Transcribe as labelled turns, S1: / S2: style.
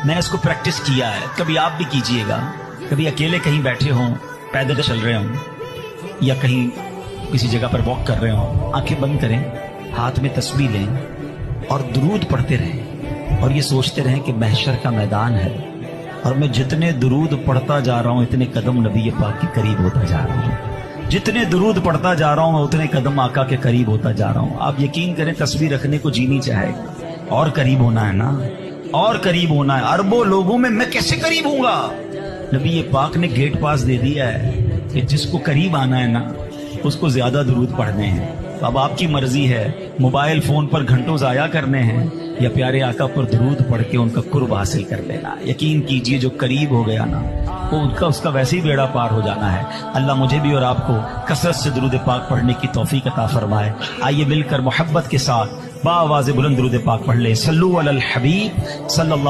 S1: میں نے اس کو پریکٹس کیا ہے. کبھی آپ بھی کیجئے گا. کبھی اکیلے کہیں بیٹھے ہوں, پیدل چل رہے ہوں, یا کہیں کسی جگہ پر واک کر رہے ہوں, آنکھیں بند کریں, ہاتھ میں تسبیح لیں اور درود پڑھتے رہیں, اور یہ سوچتے رہیں کہ محشر کا میدان ہے اور میں جتنے درود پڑھتا جا رہا ہوں اتنے قدم نبی پاک کے قریب ہوتا جا رہا ہوں. جتنے درود پڑھتا جا رہا ہوں میں اتنے قدم آقا کے قریب ہوتا جا رہا ہوں. آپ یقین کریں, تصویر رکھنے کو جی نہیں چاہے, اور قریب ہونا ہے نا, اور قریب ہونا ہے. اربوں لوگوں میں کیسے قریب ہوں گا؟ نبی پاک نے گیٹ پاس دے دیا ہے کہ جس کو قریب آنا ہے نا اس کو زیادہ درود پڑھنے ہیں. اب آپ کی مرضی ہے, موبائل فون پر گھنٹوں ضائع کرنے ہیں یا پیارے آقا پر درود پڑھ کے ان کا قرب حاصل کر لینا. یقین کیجئے جو قریب ہو گیا نا وہ اس کا ویسے ہی بیڑا پار ہو جانا ہے. اللہ مجھے بھی اور آپ کو کثرت سے درود پاک پڑھنے کی توفیق عطا فرمائے. آئیے مل کر محبت کے ساتھ با آواز بلند درود پاک پڑھ لیں. صلو علی الحبیب صلی اللہ